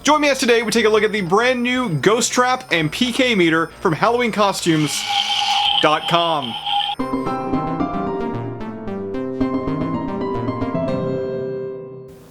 Join me as today we take a look at the brand new Ghost Trap and PKE Meter from HalloweenCostumes.com.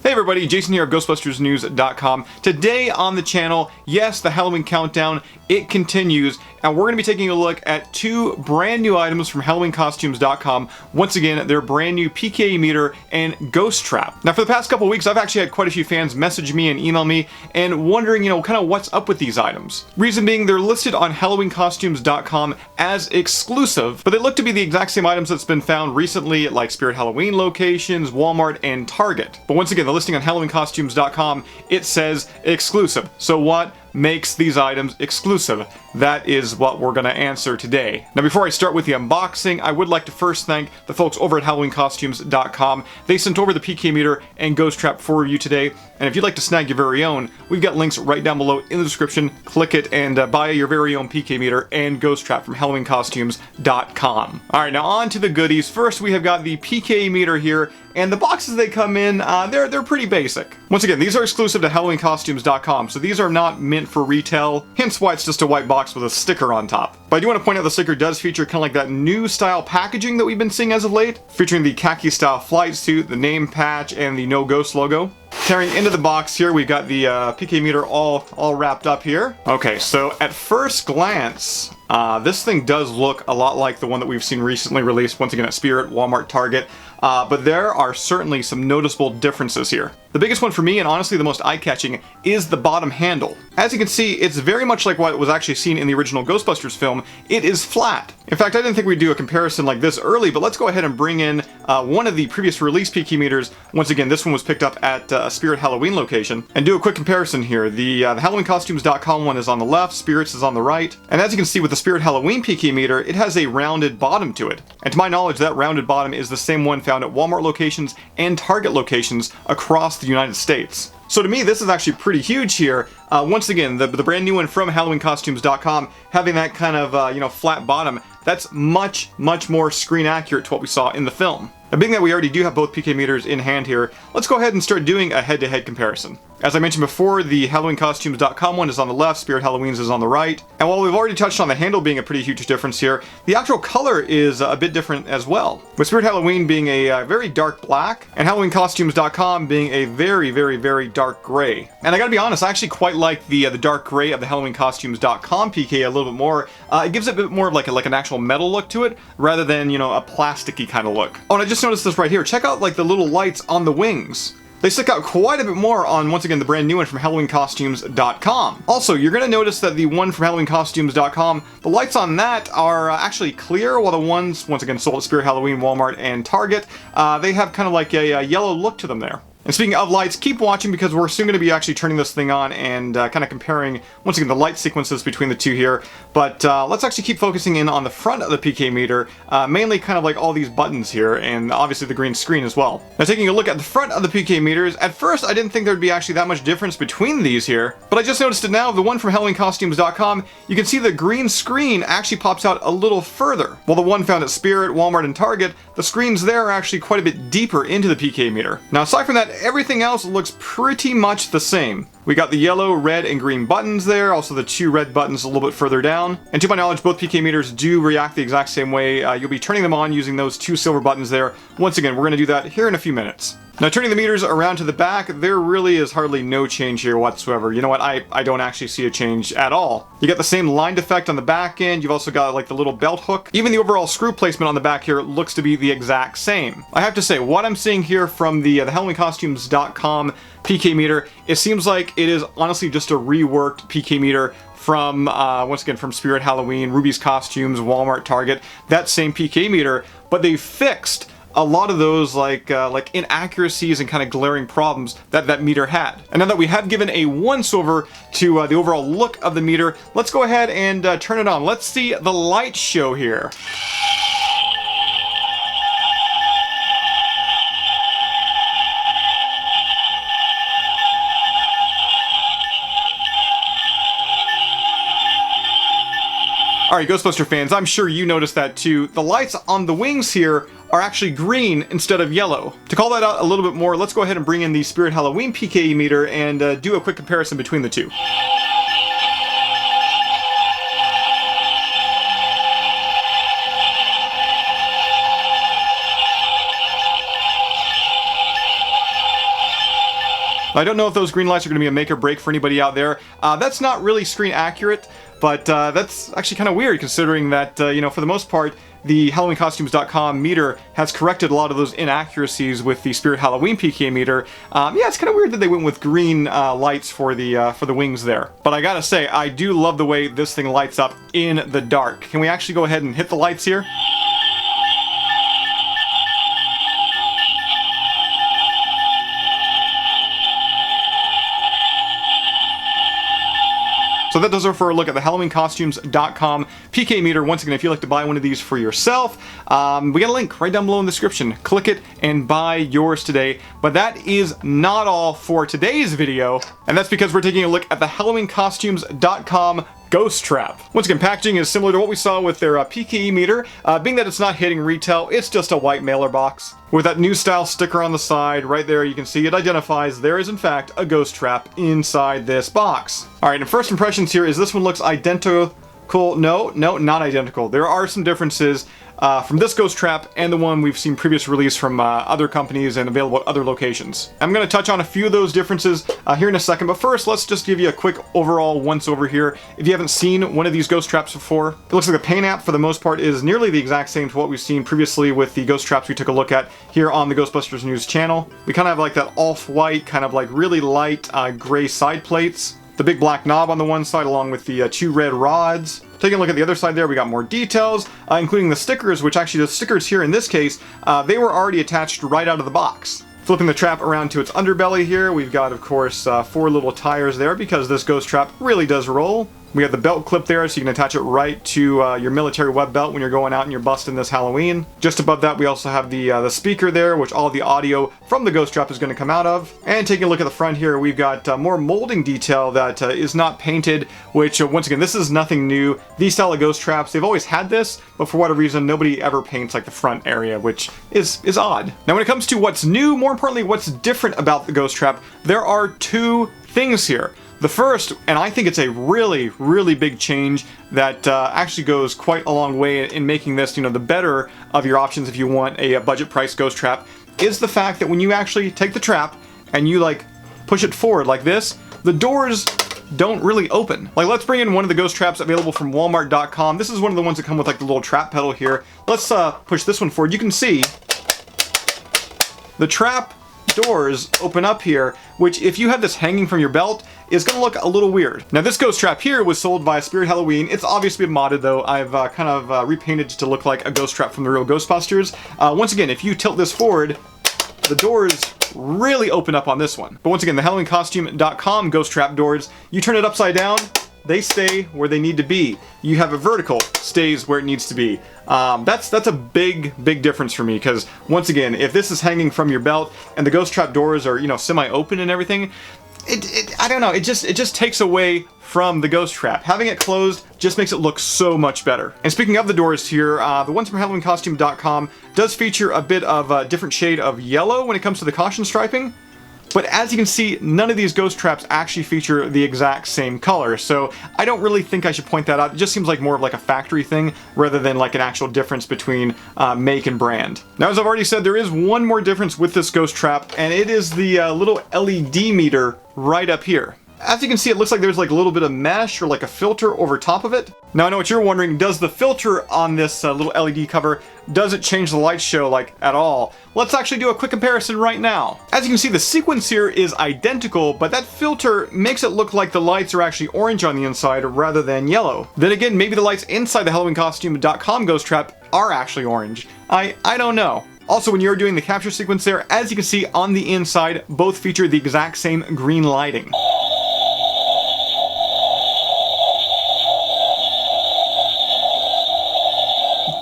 Hey everybody, Jason here of GhostbustersNews.com. Today on the channel, yes, the Halloween countdown, it continues, and we're going to be taking a look at two brand new items from HalloweenCostumes.com. Once again, their brand new PKE Meter and Ghost Trap. Now for the past couple weeks, I've actually had quite a few fans message me and email me and wondering, kind of what's up with these items. Reason being, they're listed on HalloweenCostumes.com as exclusive, but they look to be the exact same items that's been found recently at like Spirit Halloween locations, Walmart, and Target. But once again, the listing on HalloweenCostumes.com, it says exclusive. So what makes these items exclusive? That is what we're going to answer today. Now before I start with the unboxing, I would like to first thank the folks over at HalloweenCostumes.com. They sent over the PKE Meter and Ghost Trap for review today, and if you'd like to snag your very own, we've got links right down below in the description. Click it and buy your very own PKE Meter and Ghost Trap from HalloweenCostumes.com. Alright, now on to the goodies. First we have got the PKE Meter here, and the boxes they come in, they're pretty basic. Once again, these are exclusive to HalloweenCostumes.com, so these are not meant for retail, hence why it's just a white box with a sticker on top. But I do want to point out the sticker does feature kind of like that new style packaging that we've been seeing as of late, featuring the khaki style flight suit, the name patch, and the No Ghost logo. Carrying into the box here, we've got the PKE Meter all wrapped up here. Okay, so at first glance, this thing does look a lot like the one that we've seen recently released, once again at Spirit, Walmart, Target, but there are certainly some noticeable differences here. The biggest one for me, and honestly the most eye-catching, is the bottom handle. As you can see, it's very much like what was actually seen in the original Ghostbusters film. It is flat. In fact, I didn't think we'd do a comparison like this early, but let's go ahead and bring in one of the previous release PKE Meters. Once again, this one was picked up at a Spirit Halloween location, and do a quick comparison here. The HalloweenCostumes.com one is on the left, Spirit's is on the right, and as you can see with the Spirit Halloween PKE Meter, it has a rounded bottom to it. And to my knowledge, that rounded bottom is the same one found at Walmart locations and Target locations across the United States. So to me, this is actually pretty huge here. Once again, the brand new one from HalloweenCostumes.com having that kind of flat bottom, that's much more screen accurate to what we saw in the film. Now, being that we already do have both PKE Meters in hand here, let's go ahead and start doing a head-to-head comparison. As I mentioned before, the HalloweenCostumes.com one is on the left, Spirit Halloween's is on the right. And while we've already touched on the handle being a pretty huge difference here, the actual color is a bit different as well. With Spirit Halloween being a very dark black, and HalloweenCostumes.com being a very dark gray. And I gotta be honest, I actually quite like the dark gray of the HalloweenCostumes.com PKE a little bit more. It gives it a bit more of like an actual metal look to it, rather than, a plasticky kind of look. Oh, and I just noticed this right here. Check out like the little lights on the wings. They stick out quite a bit more on, once again, the brand new one from HalloweenCostumes.com. Also, you're going to notice that the one from HalloweenCostumes.com, the lights on that are actually clear, while the ones, once again, sold at Spirit Halloween, Walmart, and Target, they have kind of like a yellow look to them there. And speaking of lights, keep watching because we're soon going to be actually turning this thing on and kind of comparing, once again, the light sequences between the two here. But let's actually keep focusing in on the front of the PKE Meter, mainly kind of like all these buttons here, and obviously the green screen as well. Now taking a look at the front of the PKE Meters, at first I didn't think there'd be actually that much difference between these here, but I just noticed it now. The one from HalloweenCostumes.com, you can see the green screen actually pops out a little further, while the one found at Spirit, Walmart, and Target, the screens there are actually quite a bit deeper into the PKE Meter. Now aside from that, everything else looks pretty much the same. We got the yellow, red, and green buttons there, also the two red buttons a little bit further down. And to my knowledge, both PKE Meters do react the exact same way. You'll be turning them on using those two silver buttons there. Once again, we're going to do that here in a few minutes. Now turning the meters around to the back, there really is hardly no change here whatsoever. You know what, I don't actually see a change at all. You got the same lined effect on the back end, you've also got like the little belt hook. Even the overall screw placement on the back here looks to be the exact same. I have to say, what I'm seeing here from the HalloweenCostumes.com PKE Meter, it seems like it is honestly just a reworked PKE Meter from, once again, from Spirit Halloween, Ruby's Costumes, Walmart, Target, that same PKE Meter, but they fixed a lot of those like inaccuracies and kind of glaring problems that meter had. And now that we have given a once-over to the overall look of the meter, let's go ahead and turn it on. Let's see the light show here. Alright, Ghostbuster fans, I'm sure you noticed that too. The lights on the wings here are actually green instead of yellow. To call that out a little bit more, let's go ahead and bring in the Spirit Halloween PKE meter and do a quick comparison between the two. I don't know if those green lights are going to be a make or break for anybody out there. That's not really screen accurate, but that's actually kind of weird considering that, you know, for the most part, the HalloweenCostumes.com meter has corrected a lot of those inaccuracies with the Spirit Halloween PKE meter. Yeah, it's kind of weird that they went with green lights for the wings there. But I gotta say, I do love the way this thing lights up in the dark. Can we actually go ahead and hit the lights here? So that does it for a look at the HalloweenCostumes.com PK meter. Once again, if you'd like to buy one of these for yourself, we got a link right down below in the description. Click it and buy yours today. But that is not all for today's video, and that's because we're taking a look at the HalloweenCostumes.com Ghost Trap. Once again, packaging is similar to what we saw with their PKE meter. Being that it's not hitting retail, it's just a white mailer box. With that new style sticker on the side, right there you can see it identifies there is in fact a ghost trap inside this box. Alright, and first impressions here is this one looks identical. No, not identical. There are some differences from this ghost trap and the one we've seen previous release from other companies and available at other locations. I'm going to touch on a few of those differences here in a second, but first let's just give you a quick overall once over here. If you haven't seen one of these ghost traps before, it looks like the paint app for the most part is nearly the exact same to what we've seen previously with the ghost traps we took a look at here on the Ghostbusters News channel. We kind of have like that off-white, kind of like really light gray side plates. The big black knob on the one side along with the two red rods. Taking a look at the other side there, we got more details, including the stickers, which actually the stickers here in this case, they were already attached right out of the box. Flipping the trap around to its underbelly here, we've got, of course, 4 little tires there because this ghost trap really does roll. We have the belt clip there, so you can attach it right to your military web belt when you're going out and you're busting this Halloween. Just above that, we also have the speaker there, which all the audio from the ghost trap is going to come out of. And taking a look at the front here, we've got more molding detail that is not painted, which, once again, this is nothing new. These style of ghost traps, they've always had this, but for whatever reason, nobody ever paints like the front area, which is odd. Now, when it comes to what's new, more importantly, what's different about the ghost trap, there are 2 things here. The first, and I think it's a really, really big change that actually goes quite a long way in making this, you know, the better of your options if you want a budget price ghost trap, is the fact that when you actually take the trap and you like push it forward like this, the doors don't really open. Like, let's bring in one of the ghost traps available from Walmart.com. This is one of the ones that come with like the little trap pedal here. Let's push this one forward. You can see the trap doors open up here, which if you have this hanging from your belt is going to look a little weird. Now this ghost trap here was sold by Spirit Halloween. It's obviously been modded though. I've kind of repainted it to look like a ghost trap from the real Ghostbusters. Once again, if you tilt this forward, the doors really open up on this one. But once again, the HalloweenCostume.com ghost trap doors, you turn it upside down, they stay where they need to be. You have a vertical, stays where it needs to be. That's a big difference for me, because once again, if this is hanging from your belt and the ghost trap doors are, you know, semi-open and everything, I don't know, it just takes away from the ghost trap. Having it closed just makes it look so much better. And speaking of the doors here, the ones from HalloweenCostume.com does feature a bit of a different shade of yellow when it comes to the caution striping. But as you can see, none of these ghost traps actually feature the exact same color, so I don't really think I should point that out. It just seems like more of like a factory thing rather than like an actual difference between make and brand. Now, as I've already said, there is one more difference with this ghost trap, and it is the little LED meter right up here. As you can see, it looks like there's like a little bit of mesh or like a filter over top of it. Now I know what you're wondering, does the filter on this little LED cover, does it change the light show like at all? Let's actually do a quick comparison right now. As you can see, the sequence here is identical, but that filter makes it look like the lights are actually orange on the inside rather than yellow. Then again, maybe the lights inside the HalloweenCostume.com ghost trap are actually orange. I don't know. Also, when you're doing the capture sequence there, as you can see on the inside, both feature the exact same green lighting.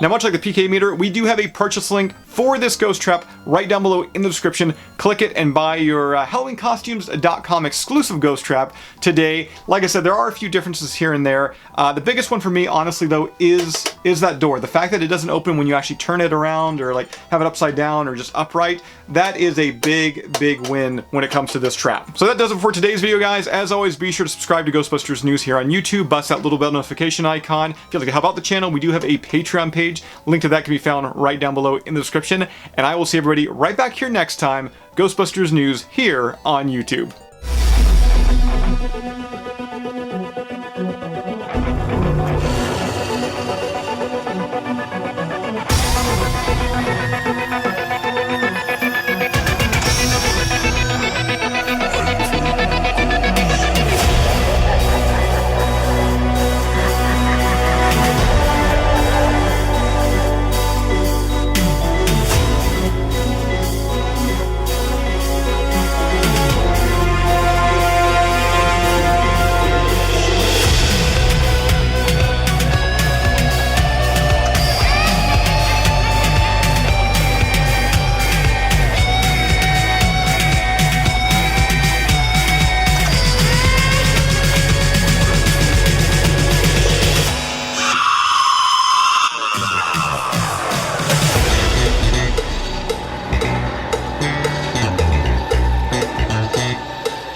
Now, much like the PKE Meter, we do have a purchase link for this ghost trap right down below in the description. Click it and buy your HalloweenCostumes.com exclusive ghost trap today. Like I said, there are a few differences here and there. The biggest one for me, honestly, though, is that door. The fact that it doesn't open when you actually turn it around or like have it upside down or just upright, that is a big, big win when it comes to this trap. So that does it for today's video, guys. As always, be sure to subscribe to Ghostbusters News here on YouTube. Bust that little bell notification icon. If you'd like to help out the channel, we do have a Patreon page. Link to that can be found right down below in the description. And I will see everybody right back here next time. Ghostbusters News here on YouTube.